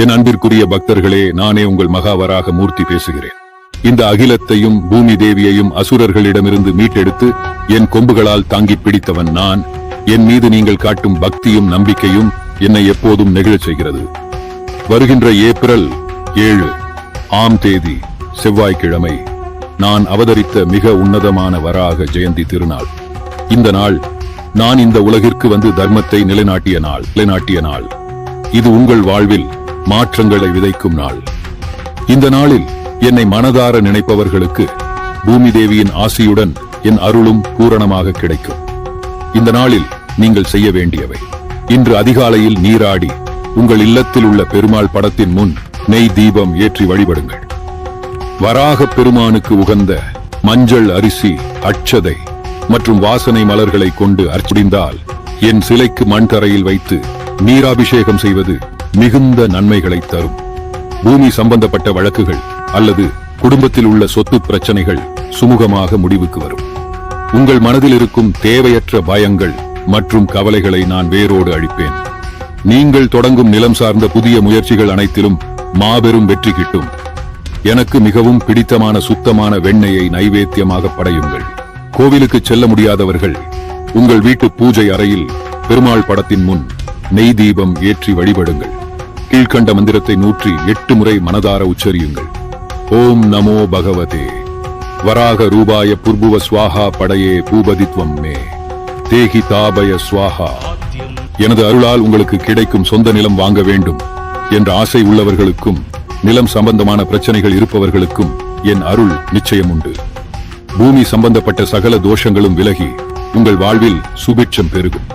என் அன்பிற்குரிய பக்தர்களே, நானே உங்கள் மகாவராக மூர்த்தி பேசுகிறேன். இந்த அகிலத்தையும் பூமி தேவியையும் அசுரர்களிடமிருந்து மீட்டெடுத்து என் கொம்புகளால் தாங்கி பிடித்தவன் நான். என் மீது நீங்கள் காட்டும் பக்தியும் நம்பிக்கையும் என்னை எப்போதும் நெகிழச் செய்கிறது. வருகின்ற ஏப்ரல் 7 ஆம் தேதி செவ்வாய்க்கிழமை நான் அவதரித்த மிக உன்னதமான வராக ஜெயந்தி திருநாள். இந்த நாள் நான் இந்த உலகிற்கு வந்து தர்மத்தை நிலைநாட்டிய நாள். இது உங்கள் வாழ்வில் மாற்றங்களை விதைக்கும் நாள். இந்த நாளில் என்னை மனதார நினைப்பவர்களுக்கு பூமி தேவியின் ஆசியுடன் என் அருளும் பூரணமாக கிடைக்கும். இந்த நாளில் நீங்கள் செய்ய வேண்டியவை: இன்று அதிகாலையில் நீராடி உங்கள் இல்லத்தில் உள்ள பெருமாள் படத்தின் முன் நெய் தீபம் ஏற்றி வழிபடுங்கள். வராக பெருமானுக்கு உகந்த மஞ்சள் அரிசி, அட்சதை மற்றும் வாசனை மலர்களை கொண்டு அர்ச்சிந்தால் என் சிலைக்கு மண் தரையில் வைத்து நீராபிஷேகம் செய்வது மிகுந்த நன்மைகளை தரும். பூமி சம்பந்தப்பட்ட வழக்குகள் அல்லது குடும்பத்தில் உள்ள சொத்து பிரச்சனைகள் சுமூகமாக முடிவுக்கு வரும். உங்கள் மனதில் இருக்கும் தேவையற்ற பயங்கள் மற்றும் கவலைகளை நான் வேரோடு அழிப்பேன். நீங்கள் தொடங்கும் நிலம் சார்ந்த புதிய முயற்சிகள் அனைத்திலும் மாபெரும் வெற்றி கிட்டும். எனக்கு மிகவும் பிடித்தமான சுத்தமான வெண்ணெயை நைவேத்தியமாக படையுங்கள். கோவிலுக்கு செல்ல முடியாதவர்கள் உங்கள் வீட்டு பூஜை அறையில் பெருமாள் படத்தின் முன் நெய் தீபம் ஏற்றி வழிபடுங்கள். கீழ்கண்ட மந்திரத்தை 108 முறை மனதார உச்சரியுங்கள். ஓம் நமோ பகவதே வராக ரூபாய புர்புவ ஸ்வாஹா படையே பூபதித்வம் மே தேகி தாபய ஸ்வாஹா. எனது அருளால் உங்களுக்கு கிடைக்கும் சொந்த நிலம் வாங்க வேண்டும் என்ற ஆசை உள்ளவர்களுக்கும் நிலம் சம்பந்தமான பிரச்சனைகள் இருப்பவர்களுக்கும் என் அருள் நிச்சயம் உண்டு. பூமி சம்பந்தப்பட்ட சகல தோஷங்களும் விலகி உங்கள் வாழ்வில் சுபிட்சம் பெருகும்.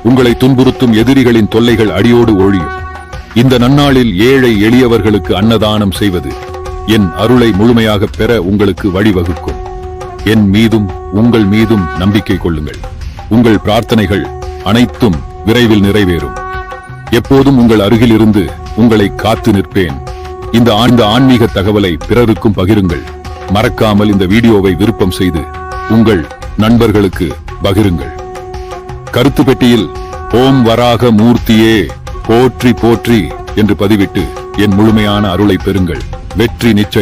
உங்களை துன்புறுத்தும் எதிரிகளின் தொல்லைகள் அடியோடு ஒழியும். இந்த நன்னாளில் ஏழை எளியவர்களுக்கு அன்னதானம் செய்வது என் அருளை முழுமையாக பெற உங்களுக்கு வழிவகுக்கும். என் மீதும் உங்கள் மீதும் நம்பிக்கை கொள்ளுங்கள். உங்கள் பிரார்த்தனைகள் அனைத்தும் விரைவில் நிறைவேறும். எப்போதும் உங்கள் அருகில் இருந்து உங்களை காத்து நிற்பேன். இந்த ஆன்மீக தகவலை பிறருக்கும் பகிருங்கள். மறக்காமல் இந்த வீடியோவை விருப்பம் செய்து உங்கள் நண்பர்களுக்கு பகிருங்கள். கருத்து பெட்டியில் ஓம் வராக மூர்த்தியே போற்றி போற்றி என்று பதிவிட்டு என் முழுமையான அருளை பெறுங்கள். வெற்றி நிச்சயம்.